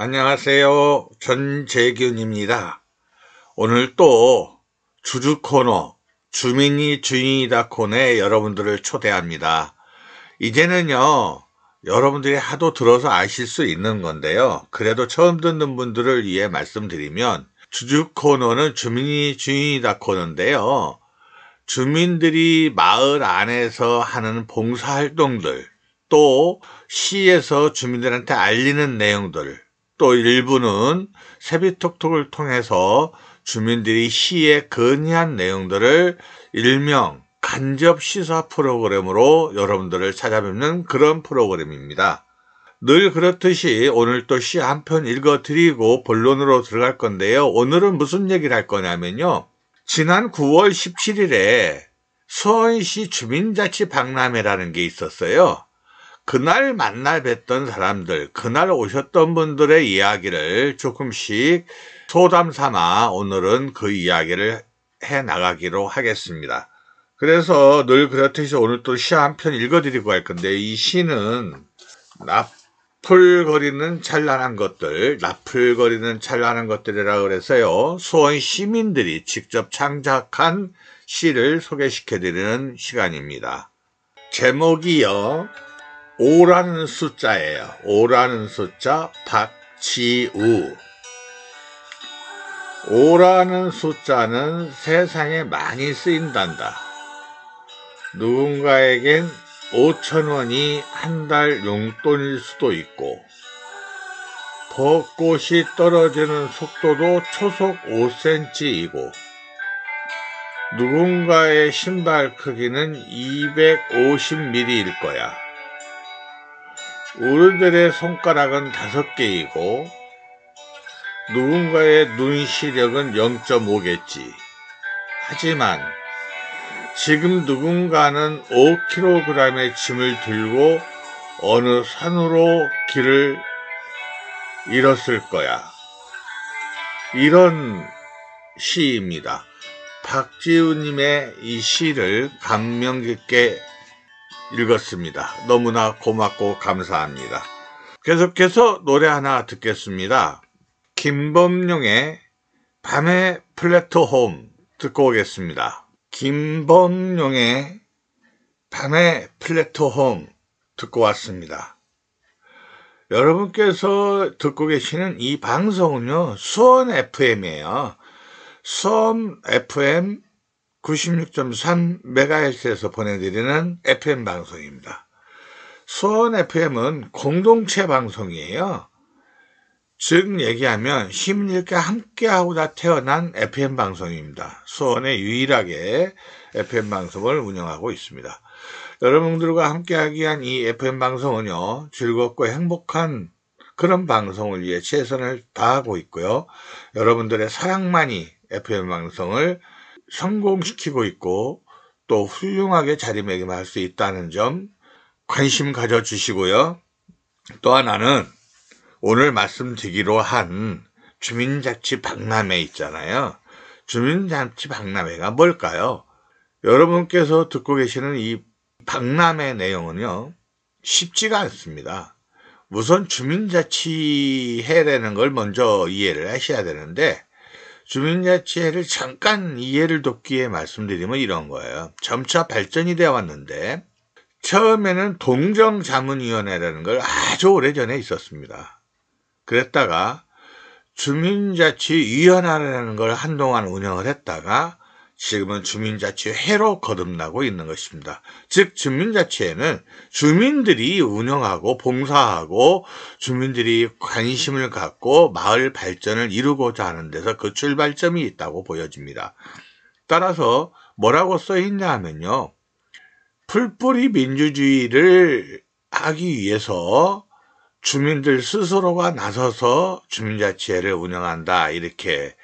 안녕하세요. 전재균입니다. 오늘 또 주주 코너, 주민이 주인이다 코너에 여러분들을 초대합니다. 이제는요, 여러분들이 하도 들어서 아실 수 있는 건데요. 그래도 처음 듣는 분들을 위해 말씀드리면, 주주 코너는 주민이 주인이다 코너인데요. 주민들이 마을 안에서 하는 봉사활동들, 또 시에서 주민들한테 알리는 내용들, 또 일부는 세비톡톡을 통해서 주민들이 시에 건의한 내용들을 일명 간접 시사 프로그램으로 여러분들을 찾아뵙는 그런 프로그램입니다. 늘 그렇듯이 오늘 또 시 한 편 읽어드리고 본론으로 들어갈 건데요. 오늘은 무슨 얘기를 할 거냐면요. 지난 9월 17일에 수원시 주민자치 박람회라는 게 있었어요. 그날 만나 뵀던 사람들, 그날 오셨던 분들의 이야기를 조금씩 소담 삼아 오늘은 그 이야기를 해 나가기로 하겠습니다. 그래서 늘 그렇듯이 오늘 또 시 한 편 읽어드리고 할 건데, 이 시는 나풀거리는 찬란한 것들이라고 그래서요, 수원 시민들이 직접 창작한 시를 소개시켜드리는 시간입니다. 제목이요, 5라는 숫자예요. 5라는 숫자, 박지우. 5라는 숫자는 세상에 많이 쓰인단다. 누군가에겐 5,000원이 한 달 용돈일 수도 있고, 벚꽃이 떨어지는 속도도 초속 5cm이고, 누군가의 신발 크기는 250mm일 거야. 우리들의 손가락은 5개이고 누군가의 눈 시력은 0.5겠지. 하지만 지금 누군가는 5kg의 짐을 들고 어느 산으로 길을 잃었을 거야. 이런 시입니다. 박지우님의 이 시를 감명 깊게 읽었습니다. 너무나 고맙고 감사합니다. 계속해서 노래 하나 듣겠습니다. 김범용의 밤의 플랫폼 듣고 오겠습니다. 김범용의 밤의 플랫폼 듣고 왔습니다. 여러분께서 듣고 계시는 이 방송은요, 수원 FM이에요. 수원 FM 96.3MHz에서 보내드리는 FM 방송입니다. 수원 FM은 공동체 방송이에요. 즉 얘기하면 시민들과 함께하고자 태어난 FM 방송입니다. 수원에 유일하게 FM 방송을 운영하고 있습니다. 여러분들과 함께하기 위한 이 FM 방송은요, 즐겁고 행복한 그런 방송을 위해 최선을 다하고 있고요. 여러분들의 사랑만이 FM 방송을 성공시키고 있고 또 훌륭하게 자리매김할 수 있다는 점 관심 가져주시고요. 또 하나는 오늘 말씀드리기로 한 주민자치 박람회 있잖아요. 주민자치 박람회가 뭘까요? 여러분께서 듣고 계시는 이 박람회 내용은요, 쉽지가 않습니다. 우선 주민자치회라는 걸 먼저 이해를 하셔야 되는데, 주민자치회를 잠깐 이해를 돕기 위해 말씀드리면 이런 거예요. 점차 발전이 되어 왔는데, 처음에는 동정자문위원회라는 걸 아주 오래전에 있었습니다. 그랬다가 주민자치위원회라는 걸 한동안 운영을 했다가 지금은 주민자치회로 거듭나고 있는 것입니다. 즉 주민자치회는 주민들이 운영하고 봉사하고 주민들이 관심을 갖고 마을 발전을 이루고자 하는 데서 그 출발점이 있다고 보여집니다. 따라서 뭐라고 써있냐 하면요, 풀뿌리 민주주의를 하기 위해서 주민들 스스로가 나서서 주민자치회를 운영한다, 이렇게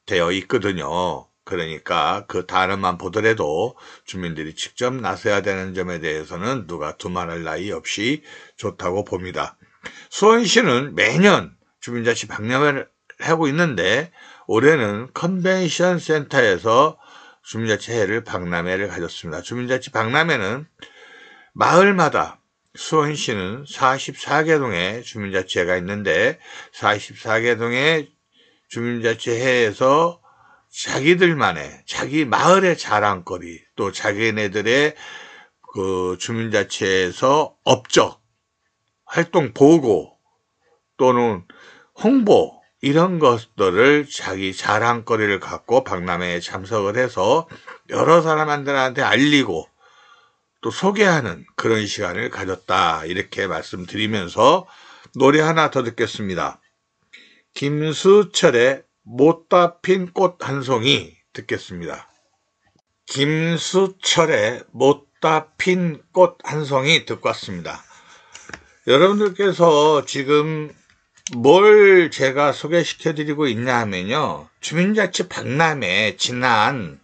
되어 있거든요. 그러니까 그 단어만 보더라도 주민들이 직접 나서야 되는 점에 대해서는 누가 두말할 나위 없이 좋다고 봅니다. 수원시는 매년 주민자치 박람회를 하고 있는데, 올해는 컨벤션 센터에서 주민자치회를 박람회를 가졌습니다. 주민자치 박람회는 마을마다 수원시는 44개 동의 주민자치회가 있는데 44개동의 주민자치회에서 자기들만의 자기 마을의 자랑거리 또 자기네들의 그 주민자치회에서 업적, 활동 보고 또는 홍보 이런 것들을 자기 자랑거리를 갖고 박람회에 참석을 해서 여러 사람들한테 알리고 또 소개하는 그런 시간을 가졌다 이렇게 말씀드리면서 노래 하나 더 듣겠습니다. 김수철의 못다 핀 꽃 한 송이 듣겠습니다. 김수철의 못다 핀 꽃 한 송이 듣고 왔습니다. 여러분들께서 지금 뭘 제가 소개시켜 드리고 있냐 하면요, 주민자치 박람회 지난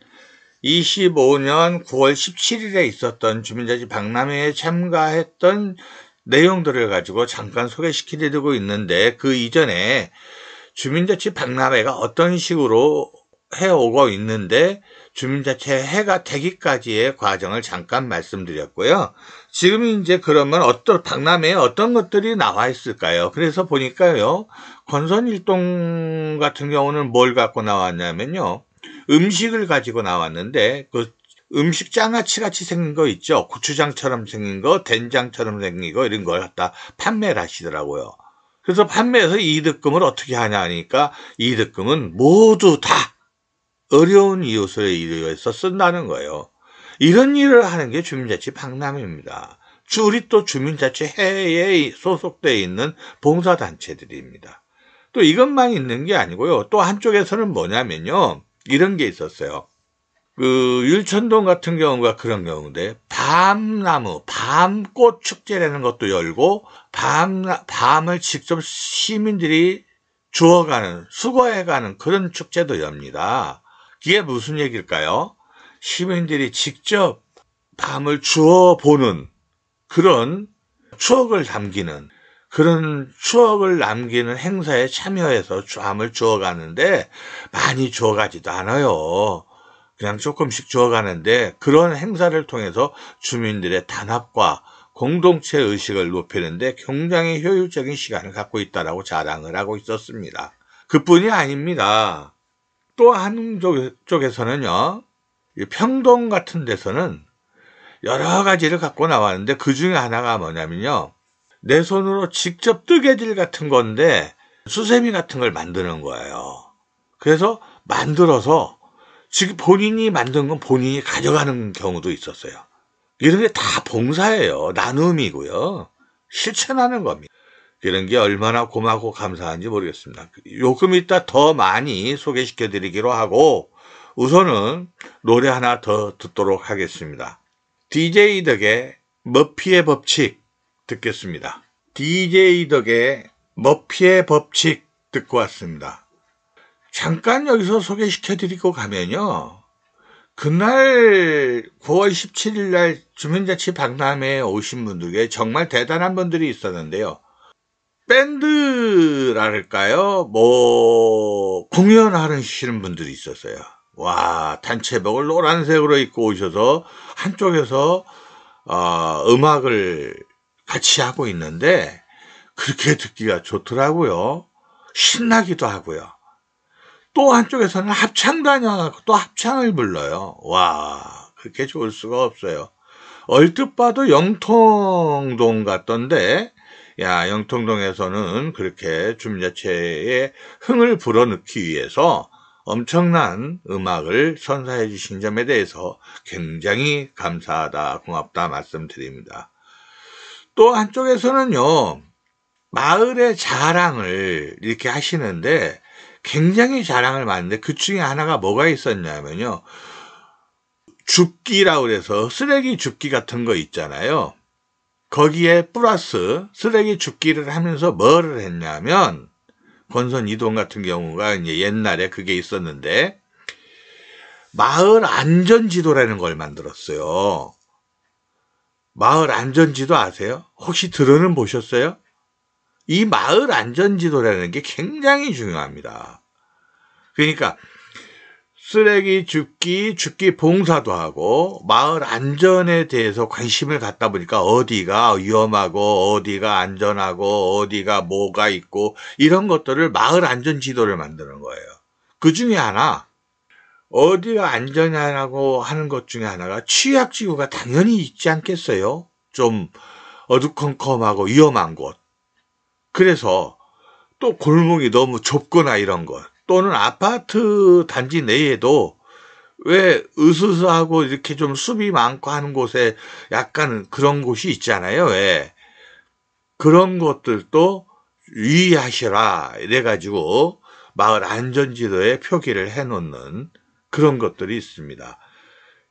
25년 9월 17일에 있었던 주민자치 박람회에 참가했던 내용들을 가지고 잠깐 소개시켜 드리고 있는데, 그 이전에 주민자치 박람회가 어떤 식으로 해오고 있는데 주민자치 해가 되기까지의 과정을 잠깐 말씀드렸고요. 지금 이제 그러면 어떤 박람회에 어떤 것들이 나와 있을까요? 그래서 보니까요, 건선일동 같은 경우는 뭘 갖고 나왔냐면요, 음식을 가지고 나왔는데 그 음식 장아찌 같이 생긴 거 있죠. 고추장처럼 생긴 거, 된장처럼 생긴 거 이런 걸 갖다 판매를 하시더라고요. 그래서 판매해서 이득금을 어떻게 하냐 하니까 이득금은 모두 다 어려운 이웃을 위해서 쓴다는 거예요. 이런 일을 하는 게 주민자치 박람회입니다. 우리 또 주민자치회에 소속되어 있는 봉사단체들입니다. 또 이것만 있는 게 아니고요. 또 한쪽에서는 뭐냐면요, 이런 게 있었어요. 그 율천동 같은 경우가 그런 경우인데 밤나무, 밤꽃 축제라는 것도 열고 밤을 직접 시민들이 주워가는, 수거해가는 그런 축제도 엽니다. 이게 무슨 얘기일까요? 시민들이 직접 밤을 주워보는 그런 추억을 남기는 행사에 참여해서 밤을 주워가는데 많이 주워가지도 않아요. 그냥 조금씩 주워가는데 그런 행사를 통해서 주민들의 단합과 공동체 의식을 높이는데 굉장히 효율적인 시간을 갖고 있다라고 자랑을 하고 있었습니다. 그뿐이 아닙니다. 또 한쪽에서는요, 평동 같은 데서는 여러 가지를 갖고 나왔는데 그 중에 하나가 뭐냐면요, 내 손으로 직접 뜨개질 같은 건데 수세미 같은 걸 만드는 거예요. 그래서 만들어서 지금 본인이 만든 건 본인이 가져가는 경우도 있었어요. 이런 게 다 봉사예요. 나눔이고요. 실천하는 겁니다. 이런 게 얼마나 고맙고 감사한지 모르겠습니다. 요금 이따 더 많이 소개시켜 드리기로 하고 우선은 노래 하나 더 듣도록 하겠습니다. DJ 덕의 머피의 법칙 듣겠습니다. DJ 덕의 머피의 법칙 듣고 왔습니다. 잠깐 여기서 소개시켜 드리고 가면요, 그날 9월 17일 날 주민자치 박람회에 오신 분들 중에 정말 대단한 분들이 있었는데요. 밴드랄까요? 공연하시는 분들이 있었어요. 와, 단체복을 노란색으로 입고 오셔서 한쪽에서 음악을 같이 하고 있는데 그렇게 듣기가 좋더라고요. 신나기도 하고요. 또 한쪽에서는 합창단이어서 또 합창을 불러요. 와, 그렇게 좋을 수가 없어요. 얼뜻 봐도 영통동 같던데, 야, 영통동에서는 그렇게 주민자치회의 흥을 불어넣기 위해서 엄청난 음악을 선사해 주신 점에 대해서 굉장히 감사하다, 고맙다 말씀드립니다. 또 한쪽에서는요, 마을의 자랑을 이렇게 하시는데 굉장히 자랑을 많은데 그 중에 하나가 뭐가 있었냐면요, 줍기라고 해서 쓰레기 줍기 같은 거 있잖아요. 거기에 플러스 쓰레기 줍기를 하면서 뭐를 했냐면, 권선 이동 같은 경우가 이제 옛날에 그게 있었는데 마을 안전지도라는 걸 만들었어요. 마을 안전지도 아세요? 혹시 들어는 보셨어요? 이 마을 안전지도라는 게 굉장히 중요합니다. 그러니까 쓰레기 줍기 봉사도 하고 마을 안전에 대해서 관심을 갖다 보니까 어디가 위험하고 어디가 안전하고 어디가 뭐가 있고 이런 것들을 마을 안전 지도를 만드는 거예요. 그 중에 하나 어디가 안전하냐고 하는 것 중에 하나가 취약지구가 당연히 있지 않겠어요? 좀 어두컴컴하고 위험한 곳. 그래서 또 골목이 너무 좁거나 이런 것 또는 아파트 단지 내에도 왜 으스스하고 이렇게 좀 숲이 많고 하는 곳에 약간 그런 곳이 있잖아요. 왜 그런 것들도 유의하시라 이래가지고 마을 안전지도에 표기를 해놓는 그런 것들이 있습니다.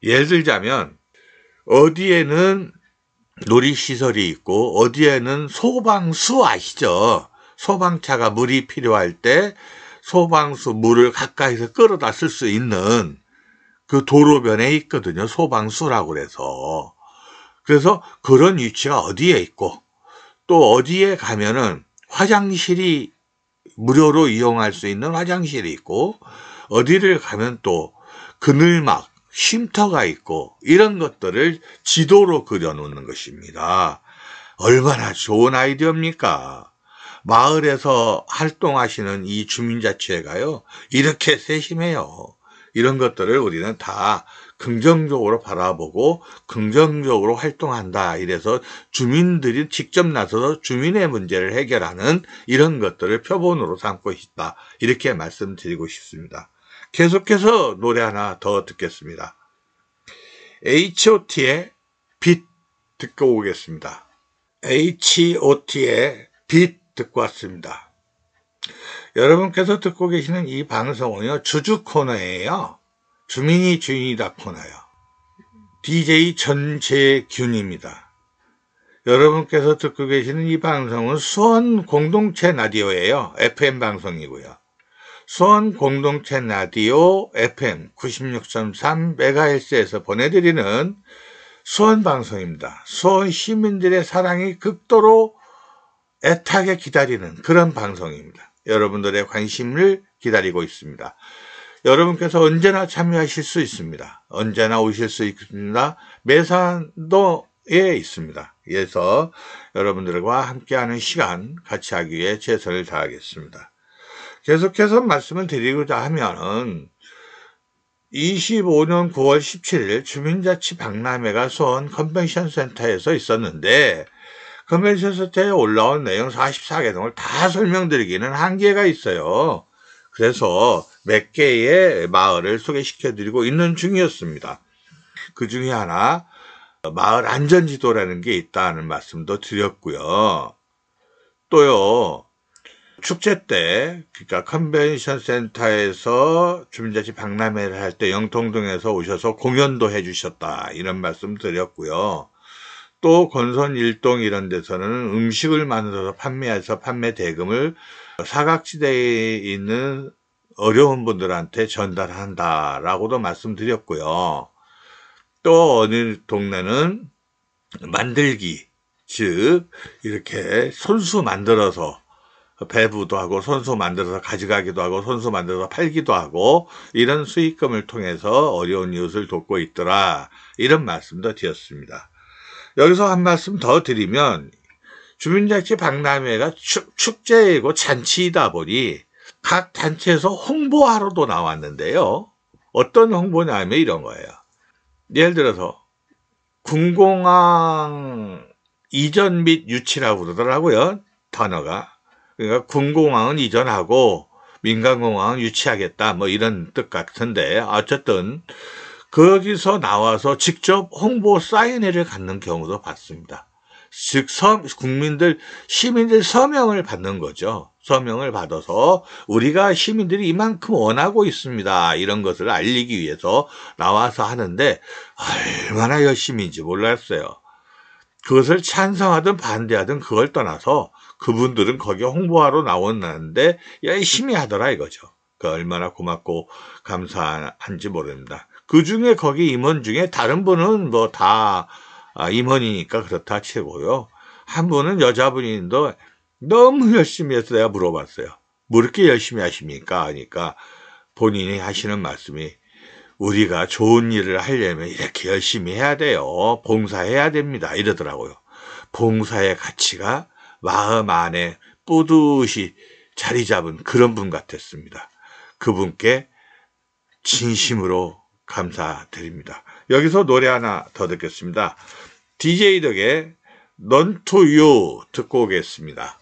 예를 들자면 어디에는 놀이시설이 있고 어디에는 소방수 아시죠? 소방차가 물이 필요할 때 소방수 물을 가까이서 끌어다 쓸 수 있는 그 도로변에 있거든요. 소방수라고 그래서 그런 위치가 어디에 있고 또 어디에 가면은 화장실이 무료로 이용할 수 있는 화장실이 있고 어디를 가면 또 그늘막, 쉼터가 있고 이런 것들을 지도로 그려놓는 것입니다. 얼마나 좋은 아이디어입니까? 마을에서 활동하시는 이 주민자치회가요, 이렇게 세심해요. 이런 것들을 우리는 다 긍정적으로 바라보고 긍정적으로 활동한다. 이래서 주민들이 직접 나서서 주민의 문제를 해결하는 이런 것들을 표본으로 삼고 있다. 이렇게 말씀드리고 싶습니다. 계속해서 노래 하나 더 듣겠습니다. H.O.T의 빛 듣고 오겠습니다. H.O.T의 빛 듣고 왔습니다. 여러분께서 듣고 계시는 이 방송은요, 주주 코너예요. 주민이 주인이다 코너요. DJ 전재균입니다. 여러분께서 듣고 계시는 이 방송은 수원 공동체 라디오예요. FM 방송이고요. 수원 공동체 라디오 FM 96.3MHz에서 보내드리는 수원 방송입니다. 수원 시민들의 사랑이 극도로 애타게 기다리는 그런 방송입니다. 여러분들의 관심을 기다리고 있습니다. 여러분께서 언제나 참여하실 수 있습니다. 언제나 오실 수 있습니다. 매산도에 있습니다. 그래서 여러분들과 함께하는 시간 같이 하기 위해 최선을 다하겠습니다. 계속해서 말씀을 드리고자 하면은 25년 9월 17일 주민자치 박람회가 수원 컨벤션 센터에서 있었는데 컨벤션 센터에 올라온 내용 44개동을 다 설명드리기는 한계가 있어요. 그래서 몇 개의 마을을 소개시켜드리고 있는 중이었습니다. 그 중에 하나 마을 안전지도라는 게 있다는 말씀도 드렸고요. 또요. 축제 때, 그러니까 컨벤션 센터에서 주민자치 박람회를 할 때 영통동에서 오셔서 공연도 해주셨다. 이런 말씀 드렸고요. 또 건선 일동 이런 데서는 음식을 만들어서 판매해서 판매 대금을 사각지대에 있는 어려운 분들한테 전달한다라고도 말씀드렸고요. 또 어느 동네는 만들기, 즉 이렇게 손수 만들어서 배부도 하고 손수 만들어서 가져가기도 하고 손수 만들어서 팔기도 하고 이런 수익금을 통해서 어려운 이웃을 돕고 있더라. 이런 말씀도 드렸습니다. 여기서 한 말씀 더 드리면 주민자치 박람회가 축제이고 잔치이다 보니 각 단체에서 홍보하러도 나왔는데요. 어떤 홍보냐면 이런 거예요. 예를 들어서 군공항 이전 및 유치라고 그러더라고요. 단어가. 그러니까 군공항은 이전하고 민간공항은 유치하겠다 뭐 이런 뜻 같은데 어쨌든 거기서 나와서 직접 홍보 사인회를 갖는 경우도 봤습니다. 즉 시민들 서명을 받는 거죠. 서명을 받아서 우리가 시민들이 이만큼 원하고 있습니다. 이런 것을 알리기 위해서 나와서 하는데 얼마나 열심인지 몰랐어요. 그것을 찬성하든 반대하든 그걸 떠나서 그분들은 거기 홍보하러 나왔는데 열심히 하더라 이거죠. 그 얼마나 고맙고 감사한지 모릅니다. 그 중에 거기 임원 중에 다른 분은 뭐 다 임원이니까 그렇다 치고요. 한 분은 여자분인데 너무 열심히 해서 내가 물어봤어요. 뭐 이렇게 열심히 하십니까? 하니까 본인이 하시는 말씀이 우리가 좋은 일을 하려면 이렇게 열심히 해야 돼요. 봉사해야 됩니다. 이러더라고요. 봉사의 가치가 마음 안에 뿌듯이 자리 잡은 그런 분 같았습니다. 그분께 진심으로 감사드립니다. 여기서 노래 하나 더 듣겠습니다. DJ 덕의 None to You 듣고 오겠습니다.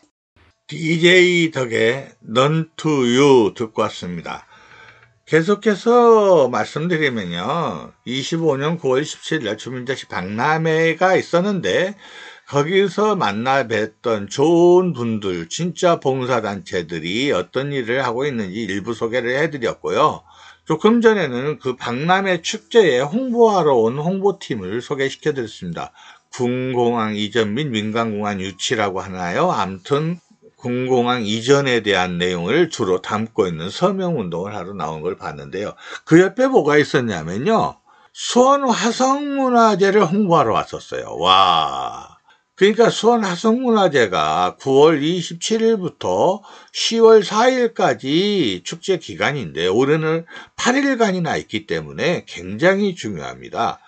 DJ 덕의 None to You 듣고 왔습니다. 계속해서 말씀드리면요. 25년 9월 17일 날 주민자치 박람회가 있었는데 거기서 만나 뵀던 좋은 분들, 진짜 봉사단체들이 어떤 일을 하고 있는지 일부 소개를 해드렸고요. 조금 전에는 그 박람회 축제에 홍보하러 온 홍보팀을 소개시켜드렸습니다. 군공항 이전 및 민간공항 유치라고 하나요? 아무튼 군공항 이전에 대한 내용을 주로 담고 있는 서명운동을 하러 나온 걸 봤는데요. 그 옆에 뭐가 있었냐면요. 수원 화성문화제를 홍보하러 왔었어요. 와. 그러니까 수원 화성문화제가 9월 27일부터 10월 4일까지 축제 기간인데 올해는 8일간이나 있기 때문에 굉장히 중요합니다.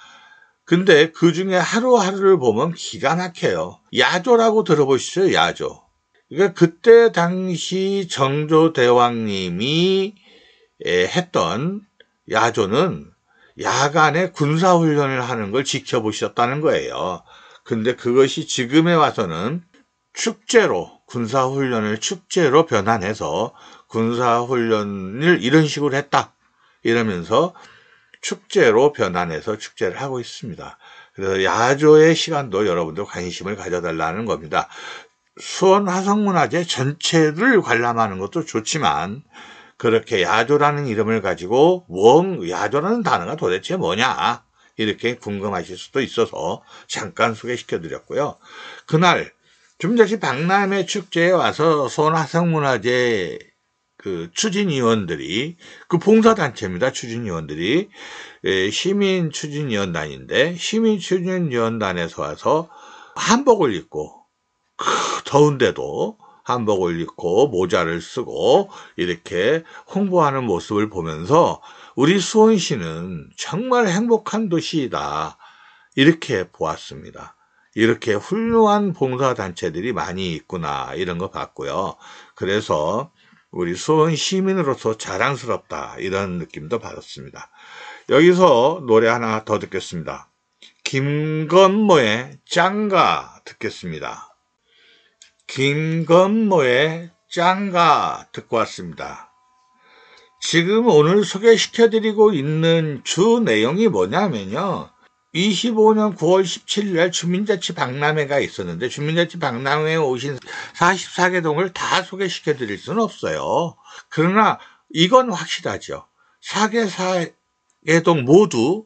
근데 그 중에 하루하루를 보면 기가 막혀요. 야조라고 들어보셨어요? 야조. 그러니까 그때 당시 정조대왕님이 했던 야조는 야간에 군사훈련을 하는 걸 지켜보셨다는 거예요. 근데 그것이 지금에 와서는 축제로, 군사훈련을 축제로 변환해서 군사훈련을 이런 식으로 했다. 이러면서 축제로 변환해서 축제를 하고 있습니다. 그래서 야조의 시간도 여러분들 관심을 가져달라는 겁니다. 수원 화성문화제 전체를 관람하는 것도 좋지만 그렇게 야조라는 이름을 가지고 야조라는 단어가 도대체 뭐냐 이렇게 궁금하실 수도 있어서 잠깐 소개시켜드렸고요. 그날 주민자치 박람회 축제에 와서 수원 화성문화제 그 추진위원들이 그 봉사단체입니다. 추진위원들이 시민 추진위원단인데 시민 추진위원단에서 와서 한복을 입고 더운데도 한복을 입고 모자를 쓰고 이렇게 홍보하는 모습을 보면서 우리 수원시는 정말 행복한 도시이다 이렇게 보았습니다. 이렇게 훌륭한 봉사단체들이 많이 있구나 이런 거 봤고요. 그래서 우리 수원 시민으로서 자랑스럽다 이런 느낌도 받았습니다. 여기서 노래 하나 더 듣겠습니다. 김건모의 짱가 듣겠습니다. 김건모의 짱가 듣고 왔습니다. 지금 오늘 소개시켜드리고 있는 주 내용이 뭐냐면요. 25년 9월 17일 날 주민자치 박람회가 있었는데 주민자치 박람회에 오신 44개 동을 다 소개시켜드릴 수는 없어요. 그러나 이건 확실하죠. 4개 동 모두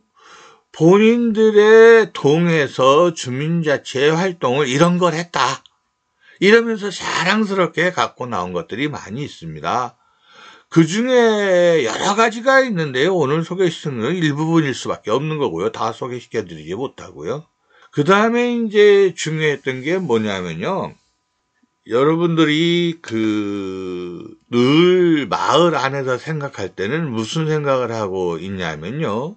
본인들의 동에서 주민자치의 활동을 이런 걸 했다. 이러면서 자랑스럽게 갖고 나온 것들이 많이 있습니다. 그 중에 여러 가지가 있는데요. 오늘 소개시키는 일부분일 수밖에 없는 거고요. 다 소개시켜드리지 못하고요. 그 다음에 이제 중요했던 게 뭐냐면요. 여러분들이 늘 마을 안에서 생각할 때는 무슨 생각을 하고 있냐면요.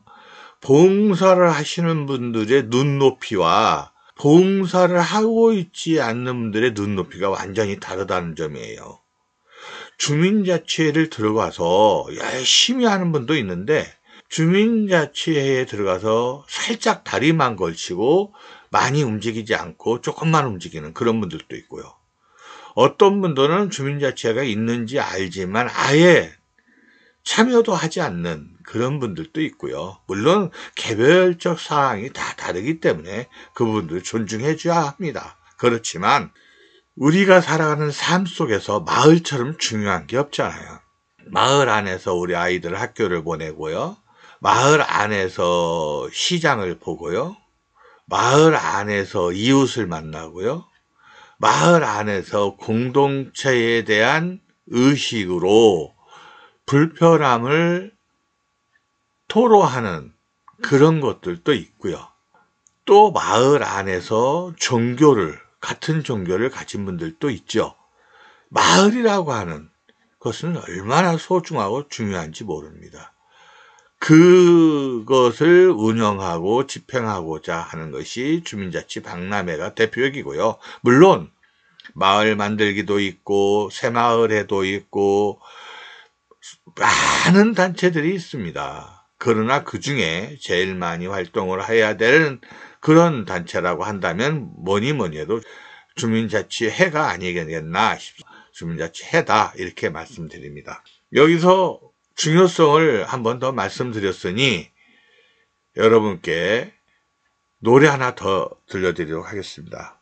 봉사를 하시는 분들의 눈높이와 봉사를 하고 있지 않는 분들의 눈높이가 완전히 다르다는 점이에요. 주민자치회를 들어가서 열심히 하는 분도 있는데 주민자치회에 들어가서 살짝 다리만 걸치고 많이 움직이지 않고 조금만 움직이는 그런 분들도 있고요. 어떤 분들은 주민자치회가 있는지 알지만 아예 참여도 하지 않는 그런 분들도 있고요. 물론 개별적 사항이 다 다르기 때문에 그분들 존중해 줘야 합니다. 그렇지만 우리가 살아가는 삶 속에서 마을처럼 중요한 게 없잖아요. 마을 안에서 우리 아이들 학교를 보내고요. 마을 안에서 시장을 보고요. 마을 안에서 이웃을 만나고요. 마을 안에서 공동체에 대한 의식으로 불편함을 토로하는 그런 것들도 있고요. 또 마을 안에서 같은 종교를 가진 분들도 있죠. 마을이라고 하는 것은 얼마나 소중하고 중요한지 모릅니다. 그것을 운영하고 집행하고자 하는 것이 주민자치 박람회가 대표적이고요. 물론 마을 만들기도 있고 새마을회도 있고 많은 단체들이 있습니다. 그러나 그 중에 제일 많이 활동을 해야 되는 그런 단체라고 한다면 뭐니 해도 주민자치회가 아니겠나 싶습니다. 주민자치회다 이렇게 말씀드립니다. 여기서 중요성을 한 번 더 말씀드렸으니 여러분께 노래 하나 더 들려드리도록 하겠습니다.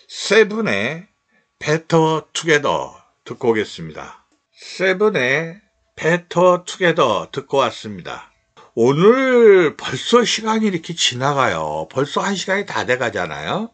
세븐의 Better Together 듣고 오겠습니다. 세븐의 Better Together 듣고 왔습니다. 오늘 벌써 시간이 이렇게 지나가요. 벌써 1시간이 다 돼가잖아요.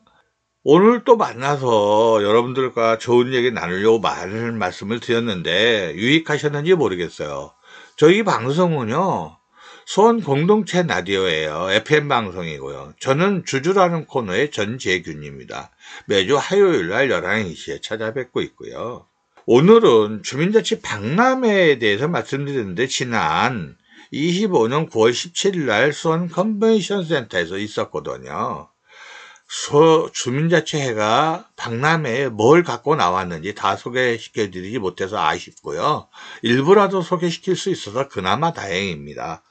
오늘 또 만나서 여러분들과 좋은 얘기 나누려고 많은 말씀을 드렸는데 유익하셨는지 모르겠어요. 저희 방송은요, 수원 공동체 라디오예요. FM 방송이고요. 저는 주주라는 코너의 전재균입니다. 매주 화요일날 11시에 찾아뵙고 있고요. 오늘은 주민자치 박람회에 대해서 말씀드렸는데 지난 25년 9월 17일날 수원 컨벤션 센터에서 있었거든요. 주민자치회가 박람회에 뭘 갖고 나왔는지 다 소개시켜드리지 못해서 아쉽고요. 일부라도 소개시킬 수 있어서 그나마 다행입니다.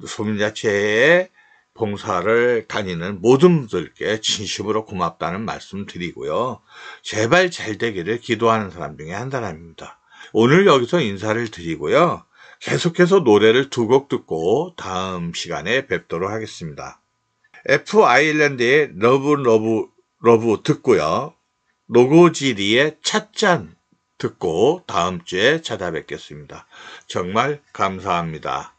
주민자치회에 봉사를 다니는 모든 분들께 진심으로 고맙다는 말씀 드리고요. 제발 잘 되기를 기도하는 사람 중에 한 사람입니다. 오늘 여기서 인사를 드리고요. 계속해서 노래를 2곡 듣고 다음 시간에 뵙도록 하겠습니다. F 아일랜드의 러브 듣고요. 노고지리의 찻잔 듣고 다음 주에 찾아뵙겠습니다. 정말 감사합니다.